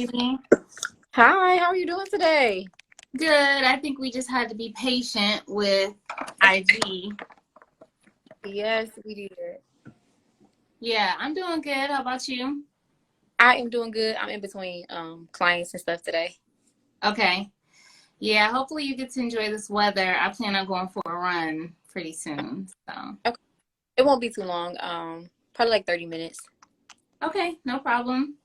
Evening. Hi, how are you doing today? Good. I think we just had to be patient with IG. Yes, we did. Yeah, I'm doing good. How about you? I am doing good. I'm in between clients and stuff today. Okay. Yeah, hopefully you get to enjoy this weather. I plan on going for a run pretty soon. So, Okay. It won't be too long. Probably like 30 minutes. okay, no problem.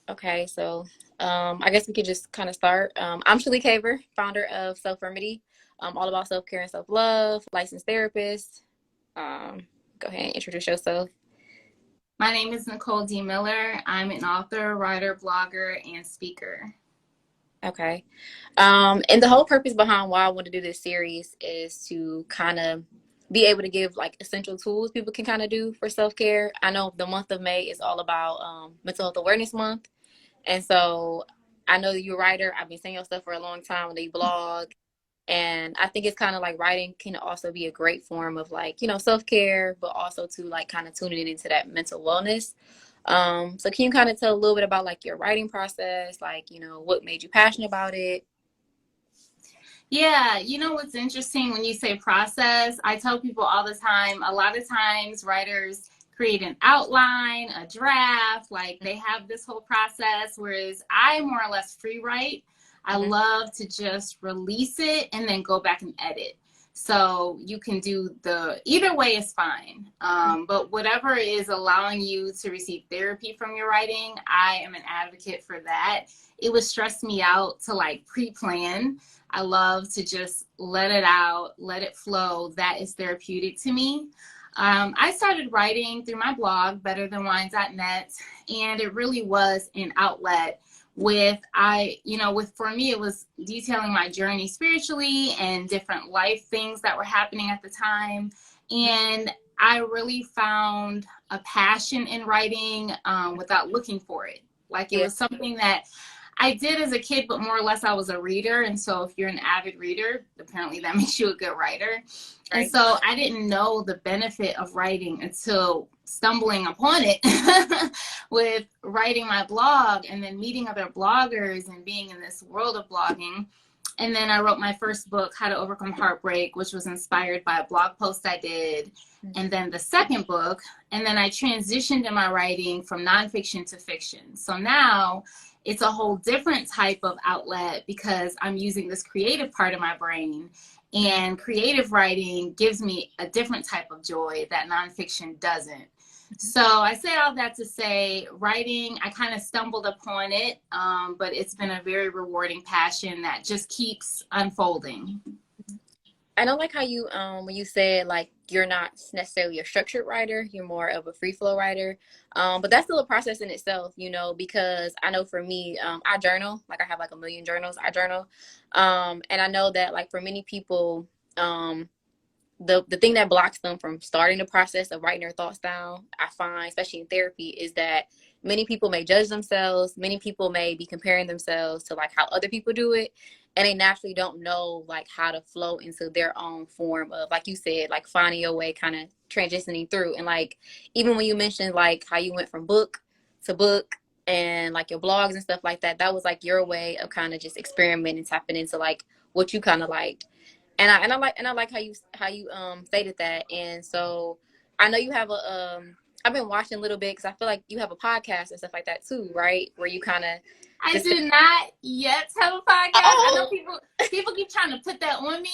Okay, so I guess we could just kind of start. I'm Shalik Haver, founder of Self Remedy, all about self-care and self-love, licensed therapist. Go ahead and introduce yourself. My name is Nicole D. Miller. I'm an author, writer, blogger, and speaker. Okay. And the whole purpose behind why I want to do this series is to kind of be able to give like essential tools people can kind of do for self-care. I know the month of May is all about Mental Health Awareness Month. And so I know that you're a writer. I've been seeing your stuff for a long time on the blog. And I think it's kind of like writing can also be a great form of like, self-care, but also to like kind of tuning into that mental wellness. So can you kind of tell a little bit about like your writing process, like, what made you passionate about it? Yeah, you know what's interesting when you say process? I tell people all the time, a lot of times writers create an outline, a draft, like they have this whole process, whereas I more or less free write. I Mm-hmm. love to just release it and then go back and edit. So you can do either way is fine. But whatever is allowing you to receive therapy from your writing, I am an advocate for that. It would stress me out to like pre-plan. I love to just let it out, let it flow. That is therapeutic to me. I started writing through my blog, betterthanwine.net, and it really was an outlet for me, it was detailing my journey spiritually and different life things that were happening at the time. And I really found a passion in writing without looking for it. Like it Yeah. was something that I did as a kid, but more or less I was a reader. And so if you're an avid reader, apparently that makes you a good writer. And Right. so I didn't know the benefit of writing until stumbling upon it with writing my blog and then meeting other bloggers and being in this world of blogging. And then I wrote my first book, How to Overcome Heartbreak, which was inspired by a blog post I did. And then the second book, and then I transitioned in my writing from nonfiction to fiction. So now it's a whole different type of outlet because I'm using this creative part of my brain. And creative writing gives me a different type of joy that nonfiction doesn't. So I say all that to say writing, I kind of stumbled upon it, but it's been a very rewarding passion that just keeps unfolding. I don't like how you when you said like you're not necessarily a structured writer, you're more of a free flow writer. But that's still a process in itself, because I know for me, I journal, like I have like a million journals I journal. And I know that like for many people, the thing that blocks them from starting the process of writing their thoughts down, I find, especially in therapy, is that many people may judge themselves. Many people may be comparing themselves to like how other people do it. And they naturally don't know like how to flow into their own form of, like you said, like finding your way, kind of transitioning through. And like, even when you mentioned like how you went from book to book and like your blogs and stuff like that, that was like your way of kind of just experimenting, tapping into like what you kind of liked. And I like how you stated that. And so I know you have I've been watching a little bit because I feel like you have a podcast and stuff like that too, right? Where you kind of I discuss. do not yet have a podcast. I know Oh, people keep trying to put that on me.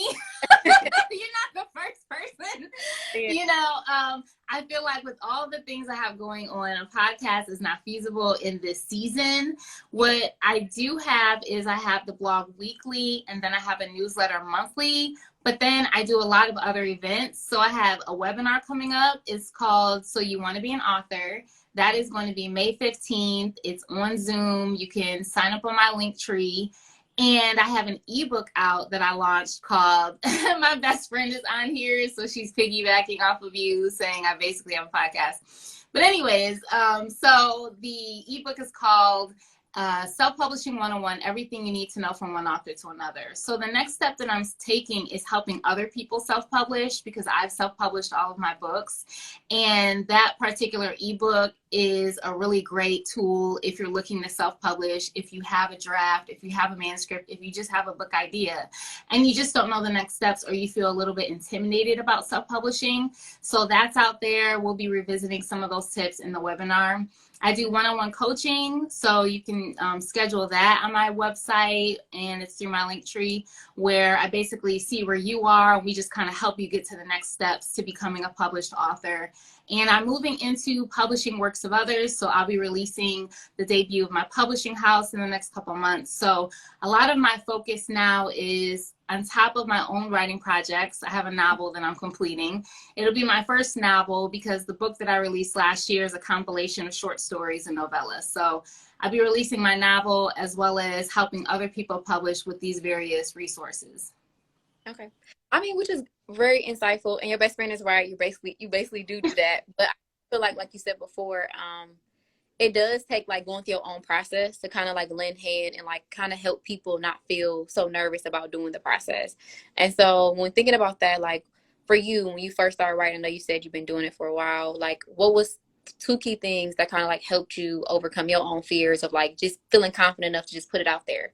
You're not the first person. yeah. I feel like with all the things I have going on, a podcast is not feasible in this season. What I do have is I have the blog weekly, and then I have a newsletter monthly. But then I do a lot of other events. So I have a webinar coming up. It's called So You Want to Be an Author. That is going to be May 15th. It's on Zoom. You can sign up on my link tree. And I have an ebook out that I launched called My Best Friend is on here. So she's piggybacking off of you saying I basically have a podcast. But anyways, so the ebook is called Self-Publishing 101, Everything You Need to Know from One Author to Another. So the next step that I'm taking is helping other people self-publish because I've self-published all of my books. And that particular ebook is a really great tool if you're looking to self-publish, if you have a draft, if you have a manuscript, if you just have a book idea and you just don't know the next steps, or you feel a little bit intimidated about self-publishing. So that's out there. We'll be revisiting some of those tips in the webinar. I do one-on-one coaching, so you can schedule that on my website, and it's through my Linktree, where I basically see where you are. We just kind of help you get to the next steps to becoming a published author. And I'm moving into publishing works of others, so I'll be releasing the debut of my publishing house in the next couple months. So a lot of my focus now is on top of my own writing projects. I have a novel that I'm completing. It'll be my first novel because the book that I released last year is a compilation of short stories and novellas. So I'll be releasing my novel as well as helping other people publish with these various resources. Okay. I mean, which is very insightful, and your best friend is right. You basically do that. But I feel like you said before, it does take like going through your own process to kind of like lend hand and like kind of help people not feel so nervous about doing the process. And so when thinking about that, like for you, when you first started writing, I know you said you've been doing it for a while, like what was 2 key things that kind of like helped you overcome your own fears of like just feeling confident enough to just put it out there?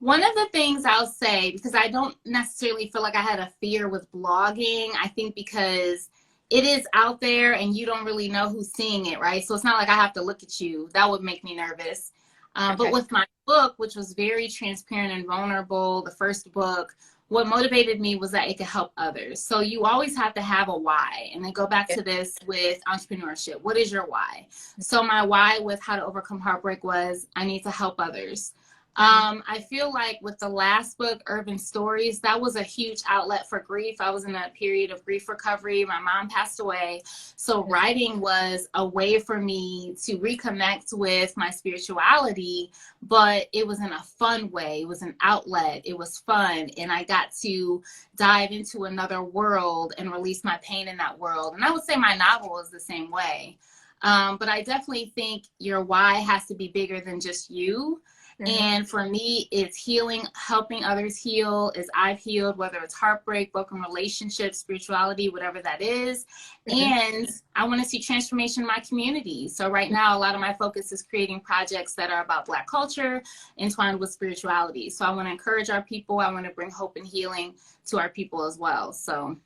One of the things I'll say, because I don't necessarily feel like I had a fear with blogging, I think because it is out there and you don't really know who's seeing it, right? So it's not like I have to look at you. That would make me nervous. Okay. But with my book, which was very transparent and vulnerable, the first book, what motivated me was that it could help others. So you always have to have a why. And then go back to this with entrepreneurship. What is your why? So my why with How to Overcome Heartbreak was I need to help others. I feel like with the last book, Urban Stories, that was a huge outlet for grief. I was in a period of grief recovery. My mom passed away. So writing was a way for me to reconnect with my spirituality, but it was in a fun way. It was an outlet. It was fun. And I got to dive into another world and release my pain in that world. And I would say my novel is the same way. But I definitely think your why has to be bigger than just you. And for me, it's healing, helping others heal as I've healed, whether it's heartbreak, broken relationships, spirituality, whatever that is. And I want to see transformation in my community. So right now, a lot of my focus is creating projects that are about Black culture entwined with spirituality. So I want to encourage our people. I want to bring hope and healing to our people as well. So.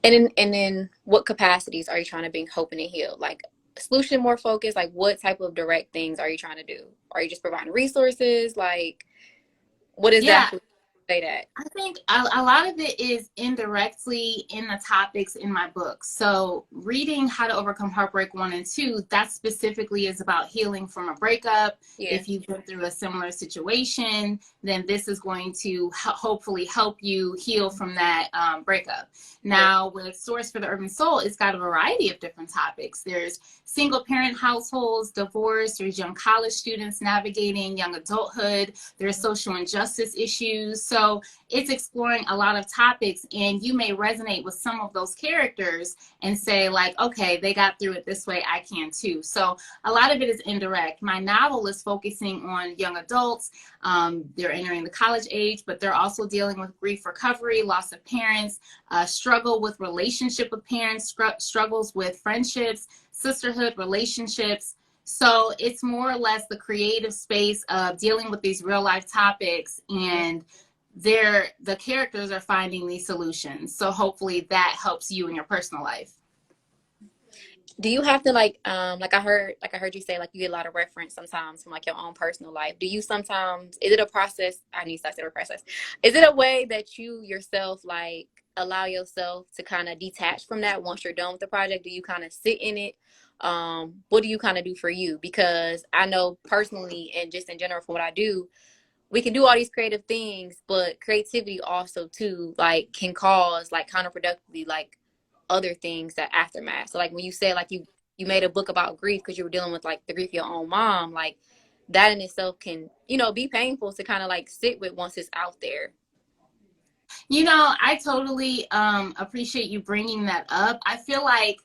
And in what capacities are you trying to bring hope and heal? Like, solution more focused, like what type of direct things are you trying to do? Are you just providing resources? Like, what exactly say that? I think a lot of it is indirectly in the topics in my book. So reading How to Overcome Heartbreak 1 and 2, that specifically is about healing from a breakup. If you've been through a similar situation, then this is going to hopefully help you heal from that breakup. Now with Source for the Urban Soul, it's got a variety of different topics. There's single parent households, divorce, there's young college students navigating young adulthood, there's social injustice issues. So it's exploring a lot of topics, and you may resonate with some of those characters and say like, okay, they got through it this way, I can too. So a lot of it is indirect. My novel is focusing on young adults. They're entering the college age, but they're also dealing with grief recovery, loss of parents, struggle with relationship with parents, struggles with friendships, sisterhood, relationships. So it's more or less the creative space of dealing with these real life topics, and the characters are finding these solutions. So hopefully that helps you in your personal life. Do you have to like I heard you say like you get a lot of reference sometimes from like your own personal life? Do you sometimes, is it a process? I need to say a process. Is it a way that you yourself like allow yourself to kind of detach from that once you're done with the project? Do you kind of sit in it? What do you kind of do for you? Because I know personally and just in general from what I do, we can do all these creative things, but creativity also too like can cause like counterproductively like other things that aftermath. So like when you say like you made a book about grief because you were dealing with like the grief of your own mom, like that in itself can, you know, be painful to kind of like sit with once it's out there. You know, I totally appreciate you bringing that up. I feel like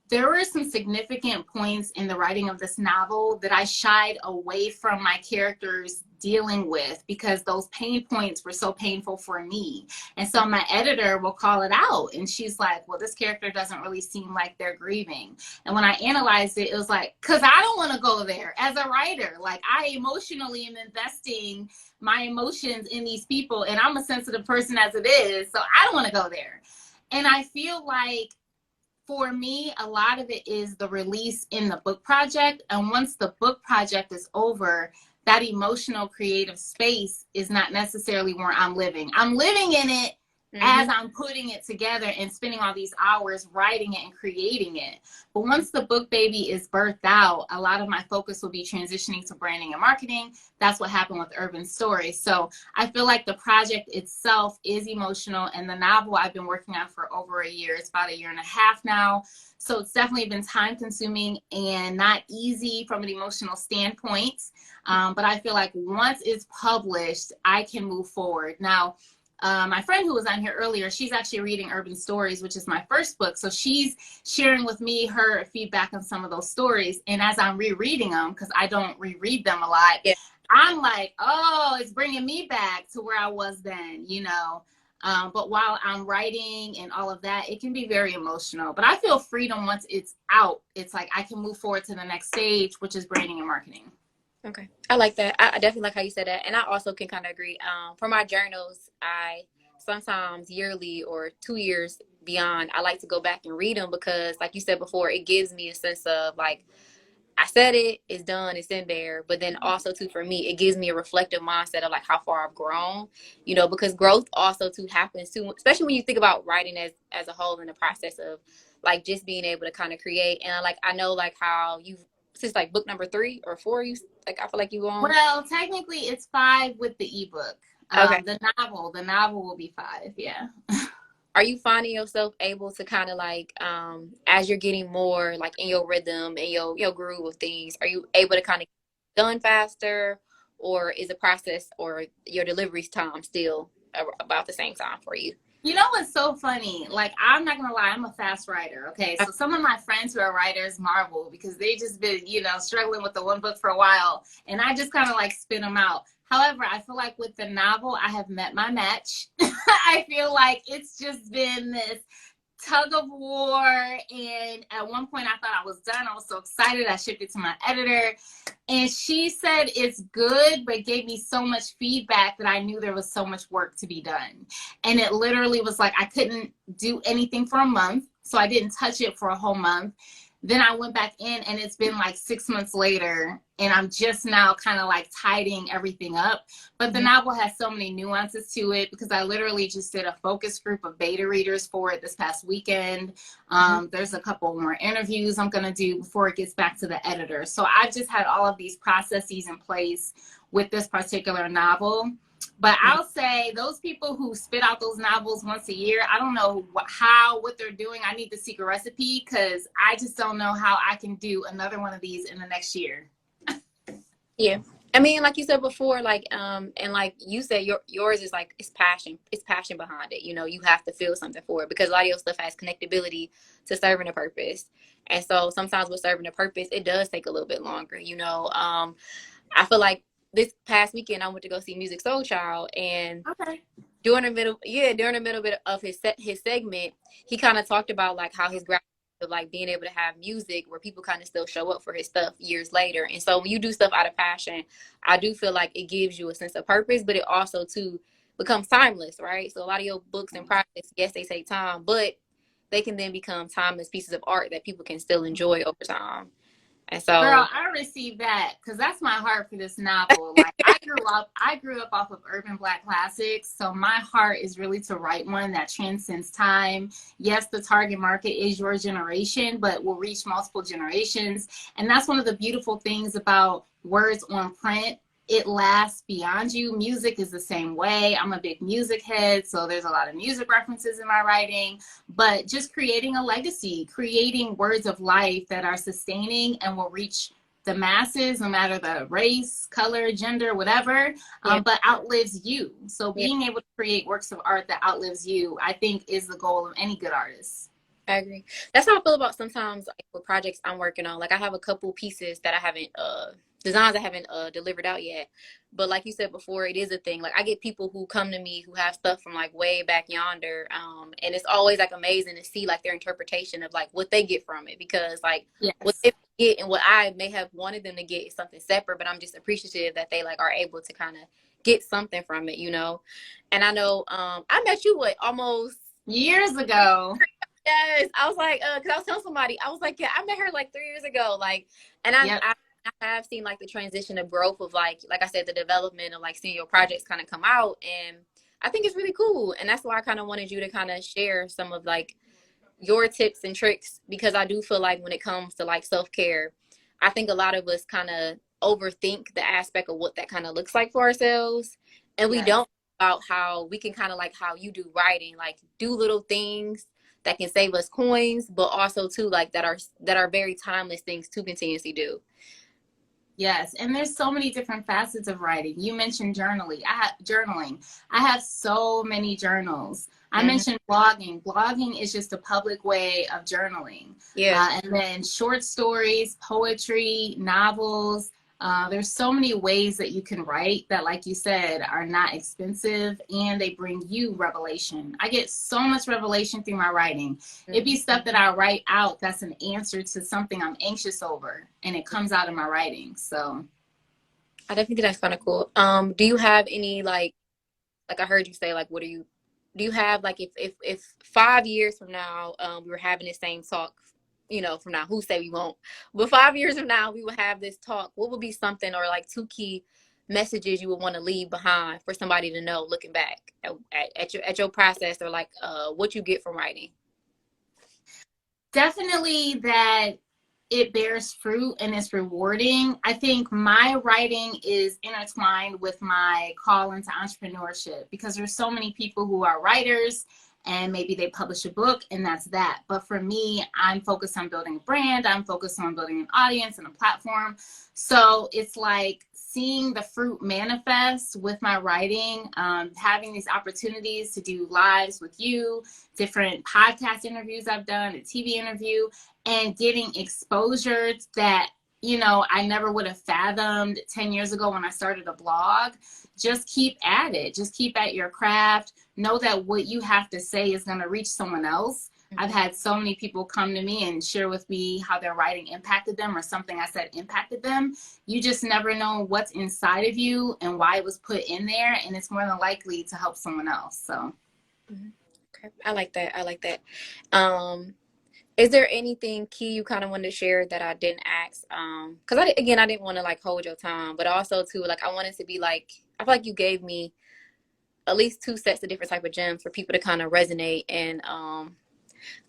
there were some significant points in the writing of this novel that I shied away from my characters dealing with because those pain points were so painful for me. And so my editor will call it out and she's like, well, this character doesn't really seem like they're grieving. And when I analyzed it, it was like, because I don't want to go there as a writer. Like, I emotionally am investing my emotions in these people, and I'm a sensitive person as it is, so I don't want to go there. And I feel like for me, a lot of it is the release in the book project. And once the book project is over, that emotional creative space is not necessarily where I'm living. I'm living in it as I'm putting it together and spending all these hours writing it and creating it. But once the book baby is birthed out, a lot of my focus will be transitioning to branding and marketing. That's what happened with Urban Stories. So I feel like the project itself is emotional, and the novel I've been working on for over a year. It's about 1.5 years now. So it's definitely been time consuming and not easy from an emotional standpoint. But I feel like once it's published, I can move forward. Now, my friend who was on here earlier, she's actually reading Urban Stories, which is my first book. So she's sharing with me her feedback on some of those stories. And as I'm rereading them, because I don't reread them a lot, I'm like, oh, it's bringing me back to where I was then, you know. But while I'm writing and all of that, it can be very emotional. But I feel freedom once it's out. It's like I can move forward to the next stage, which is branding and marketing. Okay. I like that. I definitely like how you said that. And I also can kind of agree. For my journals, I sometimes yearly or 2 years beyond, I like to go back and read them because, like you said before, it gives me a sense of like, I said it, it's done, it's in there. But then also too, for me, it gives me a reflective mindset of like how far I've grown, you know, because growth also too happens too, especially when you think about writing as a whole in the process of like just being able to kind of create. And like, I know like how you've, since like book number 3 or 4, you like, I feel like you go on. Well, technically it's 5 with the ebook. Okay. The novel will be 5. Yeah. Are you finding yourself able to kind of like, as you're getting more like in your rhythm and your groove of things, are you able to kind of get done faster, or is the process or your delivery time still about the same time for you? You know what's so funny? Like, I'm not gonna lie, I'm a fast writer. Okay, so some of my friends who are writers marvel because they just been, you know, struggling with the one book for a while, and I just kind of like spin them out. However, I feel like with the novel, I have met my match. I feel like it's just been this tug of war, and at one point I thought I was done. I was so excited. I shipped it to my editor, and she said it's good, but gave me so much feedback that I knew there was so much work to be done. And it literally was like I couldn't do anything for a month, so I didn't touch it for a whole month. Then I went back in, and it's been like 6 months later, and I'm just now kind of like tidying everything up. But the novel has so many nuances to it because I literally just did a focus group of beta readers for it this past weekend. There's a couple more interviews I'm going to do before it gets back to the editor. So I've just had all of these processes in place with this particular novel. But I'll say those people who spit out those novels once a year, I don't know what they're doing. I need the secret recipe because I just don't know how I can do another one of these in the next year. Yeah. I mean, like you said before, like, and like you said, yours is like, it's passion behind it. You know, you have to feel something for it because a lot of your stuff has connectability to serving a purpose. And so sometimes with serving a purpose, it does take a little bit longer, you know. I feel like this past weekend I went to go see Musiq Soulchild, and during the middle bit of his segment, he kind of talked about like how his of like being able to have music where people kind of still show up for his stuff years later. And so when you do stuff out of passion, I do feel like it gives you a sense of purpose, but it also too becomes timeless, right? So a lot of your books and projects, yes, they take time, but they can then become timeless pieces of art that people can still enjoy over time. And so, girl, I received that because that's my heart for this novel. Like I grew up off of urban Black classics, so my heart is really to write one that transcends time. Yes, the target market is your generation, but will reach multiple generations, and that's one of the beautiful things about words on print. It lasts beyond you. Music is the same way. I'm a big music head, so there's a lot of music references in my writing, but just creating a legacy, creating words of life that are sustaining and will reach the masses, no matter the race, color, gender, whatever, but outlives you. So being able to create works of art that outlives you, I think is the goal of any good artist. I agree. That's how I feel about sometimes like with projects I'm working on. Like I have a couple pieces that I haven't designs I haven't delivered out yet. But like you said before, it is a thing. Like I get people who come to me who have stuff from like way back yonder, and it's always like amazing to see like their interpretation of like what they get from it, because like what Yes. they get and what I may have wanted them to get is something separate, but I'm just appreciative that they like are able to kind of get something from it, you know. And I know I met you what, almost Years ago. yes. I was like, because I was telling somebody, I was like, yeah, I met her like 3 years ago. Like, and Yep. I have seen like the transition of growth of like I said, the development of like seeing your projects kind of come out. And I think it's really cool. And that's why I kind of wanted you to kind of share some of like your tips and tricks, because I do feel like when it comes to like self-care, I think a lot of us kind of overthink the aspect of what that kind of looks like for ourselves. And we Yes. don't about how we can kind of like how you do writing, like do little things that can save us coins, but also too like that are very timeless things to continuously do. Yes, and there's so many different facets of writing. You mentioned journaling. Journaling. I have so many journals. I Hmm. mentioned blogging. Blogging is just a public way of journaling. Yeah. And then short stories, poetry, novels. There's so many ways that you can write that, like you said, are not expensive and they bring you revelation. I get so much revelation through my writing. It'd be stuff that I write out that's an answer to something I'm anxious over, and it comes out in my writing. So, I definitely think that's kind of cool. Do you have any like I heard you say like what do you have like if 5 years from now we were having the same talk, you know, from now, who say we won't, but 5 years from now we will have this talk, what would be something or like two key messages you would want to leave behind for somebody to know looking back at your process, or like what you get from writing? definitely that it bears fruit and it's rewarding. I think my writing is intertwined with my call into entrepreneurship because there's so many people who are writers and maybe they publish a book and that's that. But for me, I'm focused on building a brand, I'm focused on building an audience and a platform. So it's like seeing the fruit manifest with my writing, having these opportunities to do lives with you, different podcast interviews I've done, a TV interview, and getting exposure that I never would have fathomed 10 years ago when I started a blog. Just keep at it. Just keep at your craft. Know that what you have to say is going to reach someone else. I've had so many people come to me and share with me how their writing impacted them or something I said impacted them. You just never know what's inside of you and why it was put in there, and it's more than likely to help someone else. So, Okay, I like that. I like that. um Is there anything key you kind of wanted to share that I didn't ask? Because I didn't want to like hold your time, but also too like I wanted to be like, I feel like you gave me at least two sets of different type of gems for people to kind of resonate, and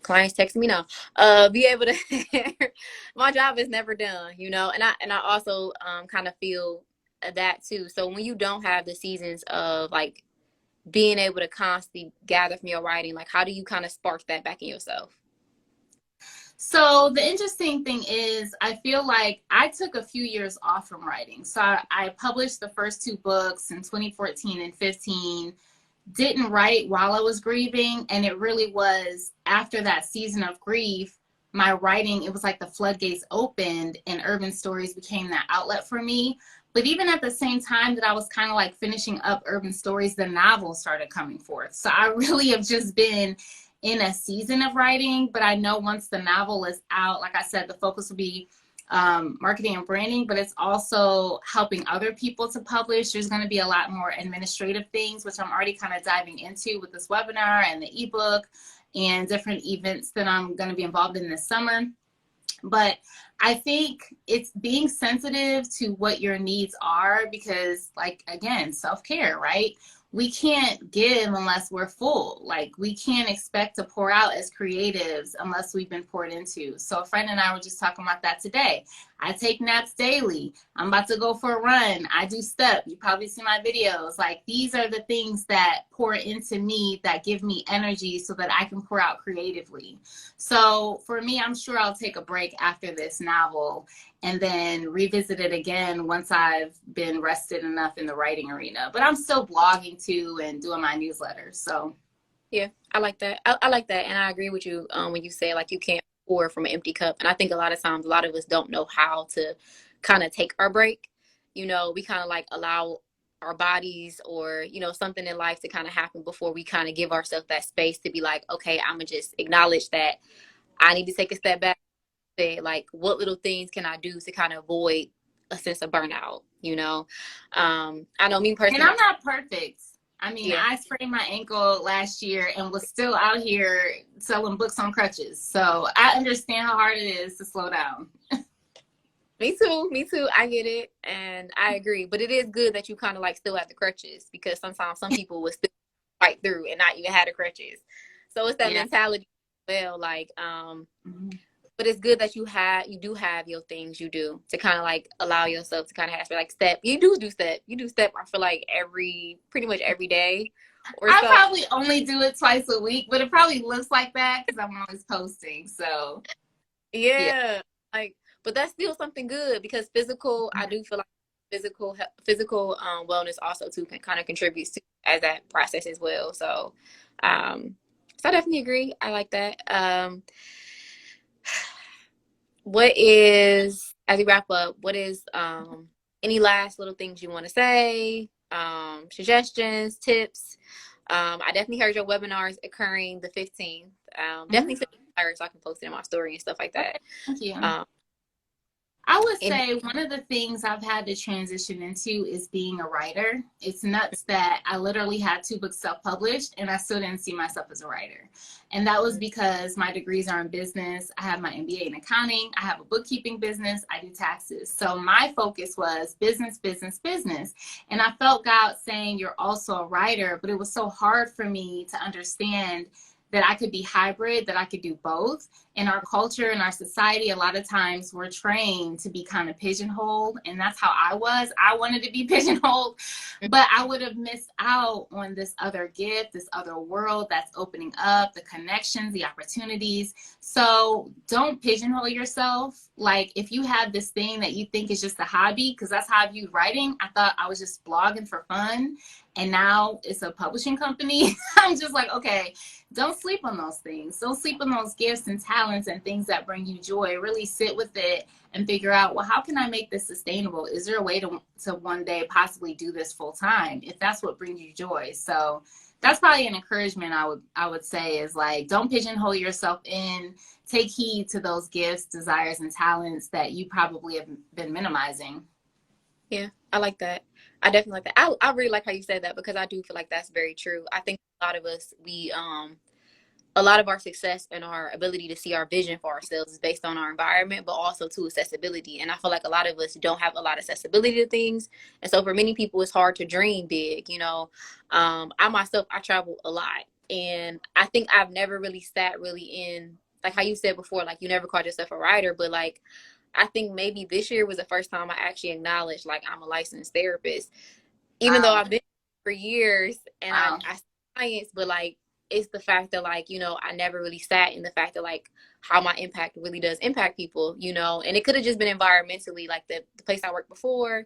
clients text me now, be able to my job is never done, you know, and I also kind of feel that too. So when you don't have the seasons of like being able to constantly gather from your writing, like how do you kind of spark that back in yourself? So the interesting thing is, I feel like I took a few years off from writing. So I published the first two books in 2014 and 15, didn't write while I was grieving. And it really was after that season of grief, my writing, it was like the floodgates opened and Urban Stories became that outlet for me. But even at the same time that I was kind of like finishing up Urban Stories, the novel started coming forth. So I really have just been in a season of writing, but I know once the novel is out, like I said, the focus will be marketing and branding, but it's also helping other people to publish. There's going to be a lot more administrative things, which I'm already kind of diving into with this webinar and the ebook and different events that I'm going to be involved in this summer. But I think it's being sensitive to what your needs are because, like, again, self-care, right? We can't give unless we're full. Like, we can't expect to pour out as creatives unless we've been poured into. So a friend and I were just talking about that today. I take naps daily. I'm about to go for a run. I do step. You probably see my videos. Like, these are the things that pour into me, that give me energy so that I can pour out creatively. So for me, I'm sure I'll take a break after this novel and then revisit it again once I've been rested enough in the writing arena. But I'm still blogging too and doing my newsletters. So Yeah, I like that. I like that, and I agree with you when you say like you can't pour from an empty cup. And I think a lot of times, a lot of us don't know how to kind of take our break. We kind of like allow our bodies or, something in life to kind of happen before we kind of give ourselves that space to be like, okay, I'm gonna just acknowledge that I need to take a step back. Say, like, what little things can I do to kind of avoid a sense of burnout? I know me And personally. I'm not perfect. I mean, Yeah, I sprained my ankle last year and was still out here selling books on crutches. So I understand how hard it is to slow down. me too. Me too. I get it, and I agree. But it is good that you kind of like still have the crutches because sometimes some people will still fight through and not even have the crutches. So it's that Yeah. mentality. Well, like, Mhm. but it's good that you do have your things you do to kind of like allow yourself to kind of have like step. You do step. I feel like pretty much every day or I so. probably only do it twice a week, but it probably looks like that because I'm always posting. So yeah. Yeah, like, but that's still something good because physical. I do feel like physical wellness also too can kind of contributes to as that process as well. Um, so I definitely agree. I like that. What is, as we wrap up, what is any last little things you want to say? Suggestions, tips. I definitely heard your webinar is occurring the 15th. Mhm. Definitely send me flyers so I can post it in my story and stuff like Okay. that. Thank you. Um, I would and say one of the things I've had to transition into is being a writer. It's nuts that I literally had 2 books self-published and I still didn't see myself as a writer. And that was because my degrees are in business. I have my MBA in accounting. I have a bookkeeping business. I do taxes. So my focus was business, business, business. And I felt God saying, you're also a writer, but it was so hard for me to understand that I could be hybrid, that I could do both. In our culture, in our society, a lot of times we're trained to be kind of pigeonholed. And that's how I was. I wanted to be pigeonholed, but I would have missed out on this other gift, this other world that's opening up, the connections, the opportunities. So don't pigeonhole yourself. Like if you have this thing that you think is just a hobby, because that's how I viewed writing. I thought I was just blogging for fun. And now it's a publishing company. I'm just like, okay, don't sleep on those things. Don't sleep on those gifts and talents and things that bring you joy. Really sit with it and figure out, well, how can I make this sustainable? Is there a way to one day possibly do this full time if that's what brings you joy? So that's probably an encouragement I would say is like, don't pigeonhole yourself in. Take heed to those gifts, desires, and talents that you probably have been minimizing. yeah, I like that. I definitely like that. I really like how you said that because I do feel like that's very true. I think a lot of us, a lot of our success and our ability to see our vision for ourselves is based on our environment, but also to accessibility. And I feel like a lot of us don't have a lot of accessibility to things. And so for many people, it's hard to dream big. I myself, I travel a lot. And I think I've never really sat really in, like how you said before, like you never called yourself a writer, but like, I think maybe this year was the first time I actually acknowledged like I'm a licensed therapist, even though Wow. I've been for years and Wow. I science, but like it's the fact that like, I never really sat in the fact that like how my impact really does impact people, and it could have just been environmentally like the place I worked before.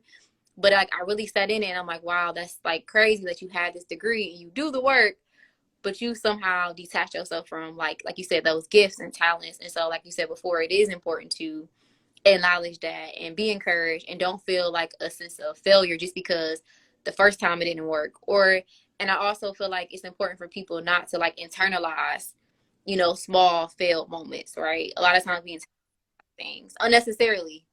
But like I really sat in it and I'm like, wow, that's like crazy that you had this degree and you do the work, but you somehow detach yourself from like you said, those gifts and talents. And so like you said before, it is important to acknowledge that and be encouraged and don't feel like a sense of failure just because the first time it didn't work. And I also feel like it's important for people not to like internalize, small failed moments, right? A lot of times we internalize things unnecessarily.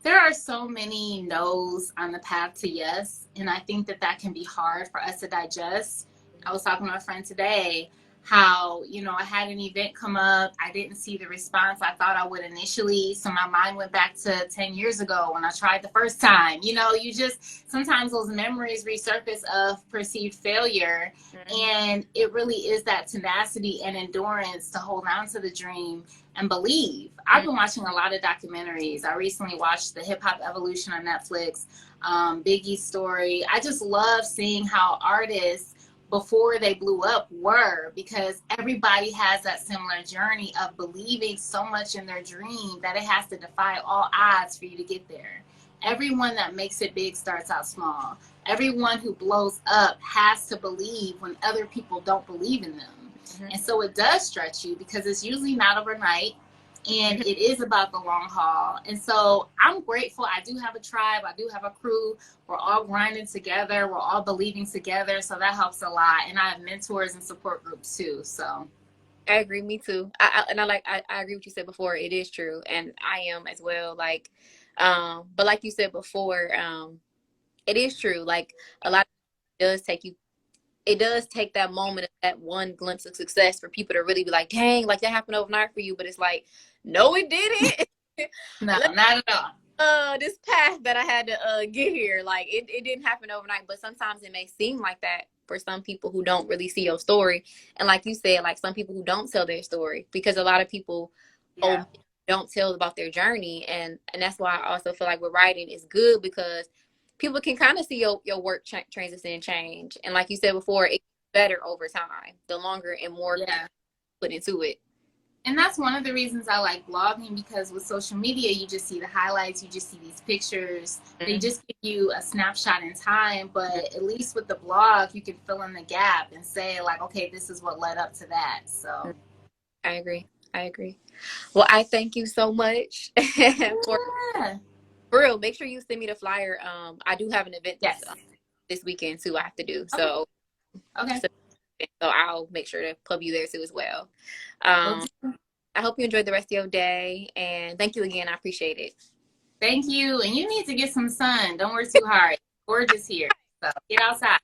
There are so many no's on the path to yes, and I think that can be hard for us to digest. I was talking to a friend today how, I had an event come up. I didn't see the response I thought I would initially. So my mind went back to 10 years ago when I tried the first time. You just, sometimes those memories resurface of perceived failure. And it really is that tenacity and endurance to hold on to the dream and believe. I've been watching a lot of documentaries. I recently watched the Hip Hop Evolution on Netflix, Biggie's story. I just love seeing how artists before they blew up were, because everybody has that similar journey of believing so much in their dream that it has to defy all odds for you to get there. Everyone that makes it big starts out small. Everyone who blows up has to believe when other people don't believe in them. And so it does stretch you because it's usually not overnight. and it is about the long haul. And so I'm grateful. I do have a tribe. I do have a crew. We're all grinding together. We're all believing together. So that helps a lot. And I have mentors and support groups too. So I agree. Me too. I agree with you said before. It is true, and I am as well. Like, but like you said before, it is true. Like a lot of it does take you. It does take that moment, that one glimpse of success for people to really be like, dang, like that happened overnight for you. But it's like, no, it didn't. no, not at all. This path that I had to get here, like it didn't happen overnight. But sometimes it may seem like that for some people who don't really see your story. And like you said, like some people who don't tell their story, because a lot of people don't tell about their journey. And that's why I also feel like with writing is good, because people can kind of see your work transition and change. And like you said before, it's better over time, the longer and more you put into it. And that's one of the reasons I like blogging, because with social media, you just see the highlights, you just see these pictures. Mm-hmm. They just give you a snapshot in time, but at least with the blog, you can fill in the gap and say like, okay, this is what led up to that. So I agree. Well, I thank you so much for real. Make sure you send me the flyer. I do have an event this weekend too I have to do. Okay. So I'll make sure to pub you there too as well. I hope you enjoyed the rest of your day, and thank you again. I appreciate it. Thank you. And you need to get some sun. Don't work too hard. It's gorgeous here. So get outside.